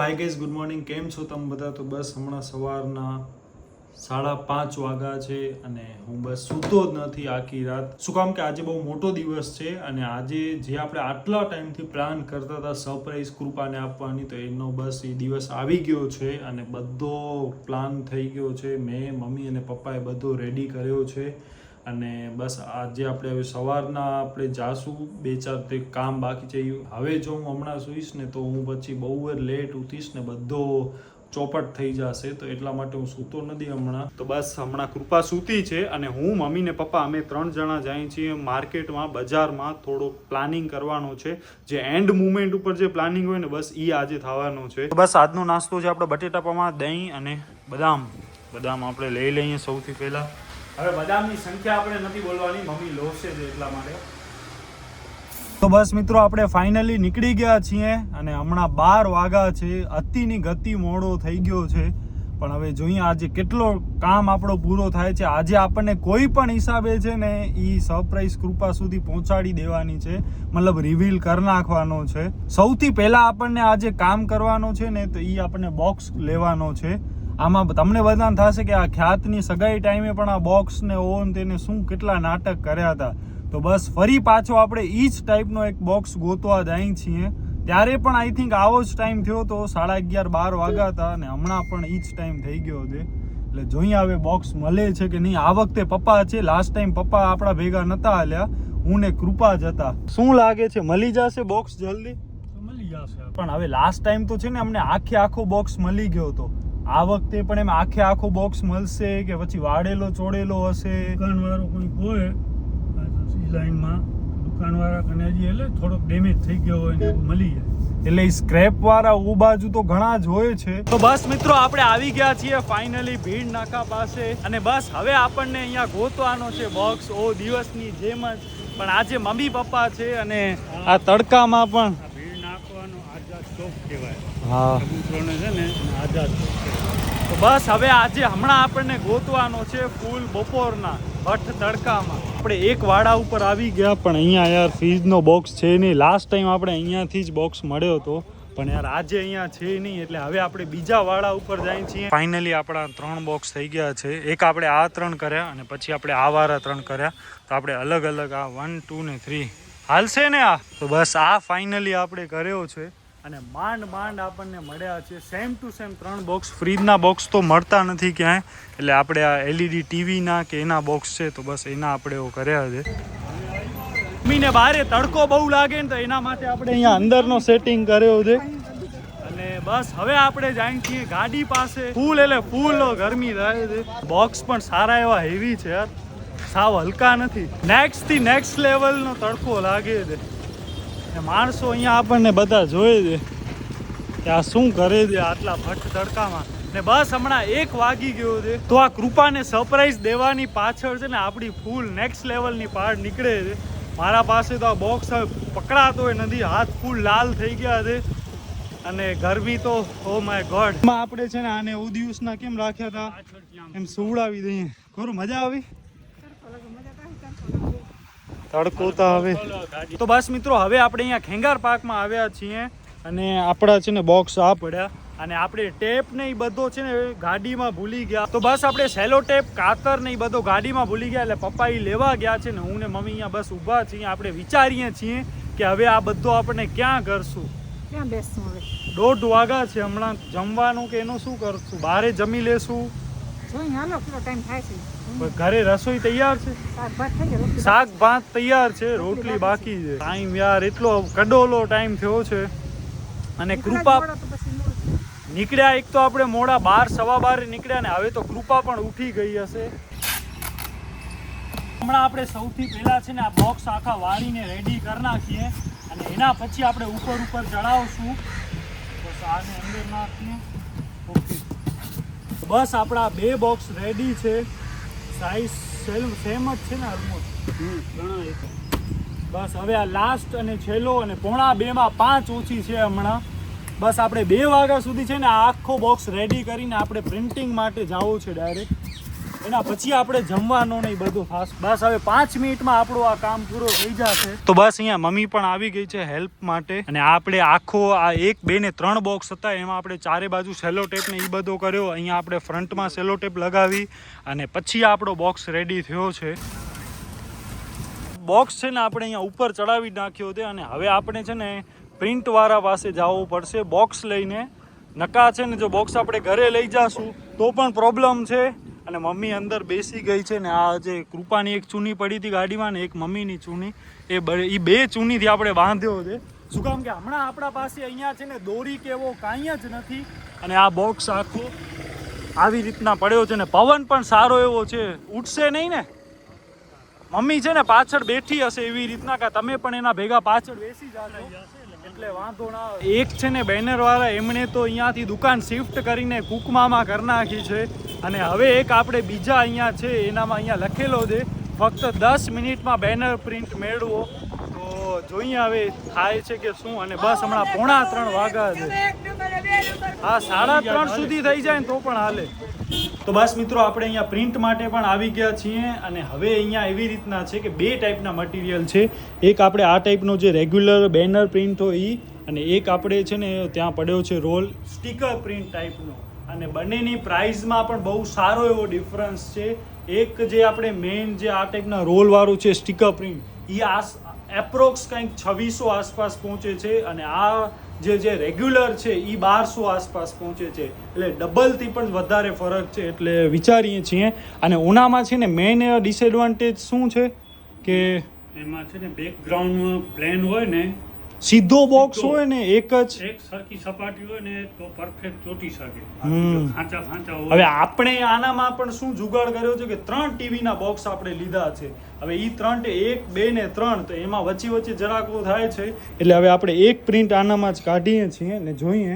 Hi guys, good morning. કેમ છો તમે બધા? તો બસ હમણાં સવારના 5:30 વાગ્યા છે અને હું બસ સૂતો જ નથી આખી રાત. શું કામ કે આજે બહુ મોટો દિવસ છે અને આજે જે આપણે આટલા ટાઈમથી પ્લાન કરતા હતા સરપ્રાઈઝ કૃપાને આપવાની, તો એનો બસ એ દિવસ આવી ગયો છે અને બધો પ્લાન થઈ ગયો છે. મેં, મમ્મી અને પપ્પાએ બધો રેડી કર્યો છે અને બસ આજે આપણે હવે સવારના આપણે જાશું. 2-4 કામ બાકી છે. હવે જો હું હમણાં સૂઈશ ને તો હું પછી બહુ જ લેટ ઉઠીશ ને બધો ચોપટ થઈ જશે, તો એટલા માટે હું સૂતો નથી હમણાં. તો બસ હમણાં કૃપા સૂતી છે અને હું, મમ્મી ને પપ્પા અમે 3 જણા જઈએ છીએ માર્કેટમાં, બજારમાં થોડો પ્લાનિંગ કરવાનો છે. જે એન્ડ મુમેન્ટ ઉપર જે પ્લાનિંગ હોય ને બસ એ આજે થવાનો છે. તો બસ આજનો નાસ્તો છે આપણે બટેટા પૌવા, દહીં અને બદામ આપણે લઈ લઈએ સૌથી પહેલા. હવે બદામની સંખ્યા આપણે નથી બોલવાની, મમ્મી લોસે છે એટલા માટે. તો બસ મિત્રો આપણે ફાઇનલી નીકળી ગયા છીએ અને હમણાં 12 વાગ્યા છે. અતિની ગતિ મોડો થઈ ગયો છે, પણ હવે જોઈએ આજે કેટલો કામ આપણો પૂરો થાય છે. આજે આપણને કોઈ પણ હિસાબે છે ને એ સરપ્રાઈઝ કૃપા સુધી પહોંચાડી દેવાની છે, મતલબ રિવીલ કરી નાખવાનો છે. સૌથી પહેલા આપણને આજે કામ કરવાનો છે ને તો એ આપણને બોક્સ લેવાનો છે. આમાં તમને બધાને થશે કે આ ખ્યાતની સગાઈ ટાઈમે પણ આ બોક્સ ને ઓન તેને શું કેટલા નાટક કર્યા હતા. તો બસ ફરી પાછો આપણે ઈ જ ટાઈપનો એક બોક્સ ગોતવા જઈએ છીએ. ત્યારે પણ આઈ થિંક આવો જ ટાઈમ થયો તો 11:30-12 વાગ્યા હતા અને હમણાં પણ ઈ જ ટાઈમ થઈ ગયો છે. એટલે જોઈએ હવે બોક્સ મળે છે કે નહીં. આ વખતે પપ્પા છે, લાસ્ટ ટાઈમ પપ્પા આપણા ભેગા નતા હાલ્યા, હું ને કૃપા જ હતા. શું લાગે છે મળી જશે બોક્સ જલ્દી? મળી જશે, પણ હવે લાસ્ટ ટાઈમ તો છે ને અમને આખો બોક્સ મળી ગયો હતો. આ વખતે પણ એમ આખો બોક્સ મળશે કે પછી વાળેલો ચોળેલો હશે? દુકાનવાળો કોઈ હોય લાઈનમાં, દુકાનવાળા કને હજી એટલે થોડોક ડેમેજ થઈ ગયો હોય ને એવું મળી જાય. એટલે સ્ક્રેપ વાળા ઓ બાજુ તો ઘણા જ હોય છે. તો બસ મિત્રો આપણે આવી ગયા છીએ ફાઇનલી ભીડ નાકા પાસે અને બસ હવે આપણને અહીંયા ગોતવાનો છે બોક્સ. ઓ દિવસની જેમ જ, પણ આજે મમ્મી પપ્પા છે અને આ તડકામાં પણ ભીડ નાખવાનો આઝાદ ચોક કહેવાય. હા, કબૂતરોને છે ને આઝાદ ચોક કહેવાય. તો બસ હવે આજે હમણાં આપણને ગોતવાનો છે ફૂલ બપોરના ભઠ્ઠ તડકામાં. આપણે એક વાડા ઉપર આવી ગયા પણ અહીંયા યાર ફ્રીજનો બોક્સ છે નહીં. લાસ્ટ ટાઈમ આપણે અહીંયાથી જ બોક્સ મળ્યો હતો, પણ યાર આજે અહીંયા છે નહીં. એટલે હવે આપણે બીજા વાડા ઉપર જઈએ છીએ. ફાઇનલી આપણા 3 બોક્સ થઈ ગયા છે. એક આપણે આ 3 કર્યા અને પછી આપણે આ વાળા 3 કર્યા. તો આપણે અલગ અલગ આ 1, 2 ને 3 હાલશે ને આ. તો બસ આ ફાઇનલી આપણે કર્યો છે અને માંડ આપણને મળ્યા છે સેમ ટુ સેમ 3 બોક્સ. ફ્રીજના બોક્સ તો મળતા નથી ક્યાંય, એટલે આપણે આ એલઈડી ટીવીના કે એના બોક્સ છે તો બસ એના આપણે એવો કર્યા છે. મમ્મીને બારે તડકો બહુ લાગે ને તો એના માટે આપણે અહીંયા અંદરનો સેટિંગ કર્યો છે. અને બસ હવે આપણે જઈએ છીએ ગાડી પાસે. ફૂલ એટલે ફૂલ ગરમી થાય છે. બોક્સ પણ સારા એવા હેવી છે યાર, સાવ હલકા નથી. નેક્સ્ટ લેવલનો તડકો લાગે છે. માણસો અહીંયા આપણને બધા જોઈ છે કે આ શું કરે છે આટલા ભઠ્ઠ તડકામાં. ને બસ હમણાં 1 વાગી ગયો છે. તો આ કૃપાને સરપ્રાઈઝ દેવાની પાછળ છે ને આપણી ફૂલ નેક્સ્ટ લેવલની પાર્ટ નીકળે છે. મારા પાસે તો આ બોક્સ પકડાતો હોય નથી, હાથ ફૂલ લાલ થઈ ગયા છે અને ગરમી તો ઓ માય ગોડ. આપણે છે ને આને ઉદિવસના કેમ રાખ્યા હતા એમ સુવડાવી દઈએ. ખરું મજા આવી? તડકો તો હવે. તો બસ મિત્રો હવે આપણે અહીંયા ખેંગાર પાર્કમાં આવ્યા છીએ અને આપણા છે ને બોક્સ આ પડ્યા અને આપણે ટેપ ને એ બધો છે ને ગાડીમાં ભૂલી ગયા. તો બસ આપણે સેલો ટેપ, કાતર ને એ બધો ગાડીમાં ભૂલી ગયા, એટલે પપ્પા એ લેવા ગયા છે ને હું ને મમ્મી અહીંયા બસ ઊભા છીએ. આપણે વિચારીએ છીએ કે હવે આ બધો આપણે ક્યાં કરશું, ક્યાં બેસશું. હવે 1:30 વાગ્યા છે. હમણાં જમવાનું કે એનું શું કરશું? બહારે જમી લેશું? જોઈ હાલો કેટલો ટાઈમ થાય છે. ઘરે રસોઈ તૈયાર છે, શાક ભાત તૈયાર છે, રોટલી બાકી છે. ટાઈમ યાર એટલો કડોલો ટાઈમ થયો છે અને કૃપા નીકળ્યા એક તો આપણે મોડા 12-12 નીકળ્યા ને હવે તો કૃપા પણ ઉઠી ગઈ હશે. હમણાં આપણે સૌથી પહેલા છે ને આ બોક્સ આખા વાળીને રેડી કરી નાખીએ અને એના પછી આપણે ઉપર ચડાવશું. બસ આને અંદર નાખીએ. ઓકે, બસ આપણા 2 બોક્સ રેડી છે. સાઈઝ સેમ જ છે ને ઓલમોસ્ટ. બસ હવે આ લાસ્ટ અને છેલ્લો અને 1:45 માં 5 ઓછી છે હમણાં. બસ આપણે 2 વાગ્યા સુધી છે ને આખો બોક્સ રેડી કરીને આપણે પ્રિન્ટિંગ માટે જવું છે ડાયરેક્ટ. એના પછી આપણે જમવાનું ને એ બધું ફાસ્ટ. બસ હવે 5 મિનિટમાં આપણું આ કામ પૂરો થઈ જશે. તો બસ અહીંયા મમ્મી પણ આવી ગઈ છે હેલ્પ માટે. અને આપણે આખો આ 1 2 ને 3 બોક્સ હતા એમાં આપણે ચારે બાજુ સેલો ટેપ ને એ બધો કર્યો. અહીંયા આપણે ફ્રન્ટમાં સેલો ટેપ લગાવી અને પછી આપણો બોક્સ રેડી થયો છે. બોક્સ છે ને આપણે અહીંયા ઉપર ચડાવી નાખ્યો છે અને હવે આપણે છે ને પ્રિન્ટવાળા પાસે જવું પડશે બોક્સ લઈને. નકા છે ને જો બોક્સ આપણે ઘરે લઈ જાશું તો પણ પ્રોબ્લેમ છે. અને મમ્મી અંદર બેસી ગઈ છે ને આ જે કૃપાની એક ચૂની પડી હતી ગાડીમાં ને એક મમ્મીની ચૂની એ 2 ચૂનીથી આપણે બાંધ્યો છે. શું કામ કે હમણાં આપણા પાસે અહીંયા છે ને દોરી કે એવો કાંઈ જ નથી. અને આ બોક્સ આખો આવી રીતના પડ્યો છે ને પવન પણ સારો એવો છે. ઉઠશે નહીં ને? મમ્મી છે ને પાછળ બેઠી હશે એવી રીતના કે તમે પણ એના ભેગા પાછળ બેસી જાજો એટલે વાંધો ના આવે. એક છે ને બેનર વાળા એમણે તો અહીંયાથી દુકાન શિફ્ટ કરીને કુકમામાં કરી નાખી છે. અને હવે એક આપણે બીજા અહીંયા છે એનામાં અહીંયા લખેલો છે ફક્ત 10 મિનિટમાં બેનર પ્રિન્ટ મેળવો. તો જોઈએ હવે થાય છે કે શું. અને બસ હમણાં 2:45 વાગ્યા છે. હા 3:30 સુધી થઈ જાય ને તો પણ હાલે. તો બસ મિત્રો આપણે અહીંયા પ્રિન્ટ માટે પણ આવી ગયા છીએ. અને હવે અહીંયા એવી રીતના છે કે 2 ટાઈપના મટીરિયલ છે. એક આપણે આ ટાઈપનો જે રેગ્યુલર બેનર પ્રિન્ટ હોય એ, અને એક આપણે છે ને ત્યાં પડ્યો છે રોલ સ્ટીકર પ્રિન્ટ ટાઈપનો. અને બંનેની પ્રાઇસમાં પણ બહુ સારો એવો ડિફરન્સ છે. એક જે આપણે મેઇન જે આ ટાઈપના રોલવાળું છે સ્ટીકર પ્રિન્ટ એ એપ્રોક્સ કંઈક 2600 આસપાસ પહોંચે છે. અને આ જે રેગ્યુલર છે એ 1200 આસપાસ પહોંચે છે. એટલે ડબલથી પણ વધારે ફરક છે. એટલે વિચારીએ છીએ. અને ઓનામાં છે ને મેઇન ડિસએડવાન્ટેજ શું છે કે એમાં છે ને બેકગ્રાઉન્ડ પ્લેન હોય ને, સીધો બોક્સ હોય ને એક સરખી સપાટી હોય ને તો પરફેક્ટ ચોટી શકે. હમ. ખાંચા હોય. હવે આપણે આનામાં પણ શું જુગાડ કર્યો છે કે 3 ટીવીના બોક્સ આપણે લીધા છે. હવે એ 3 1 2 ને 3 તો એમાં વચ્ચે જરાક થાય છે. એટલે હવે આપણે એક પ્રિન્ટ આનામાં જ કાઢીએ છીએ ને જોઈએ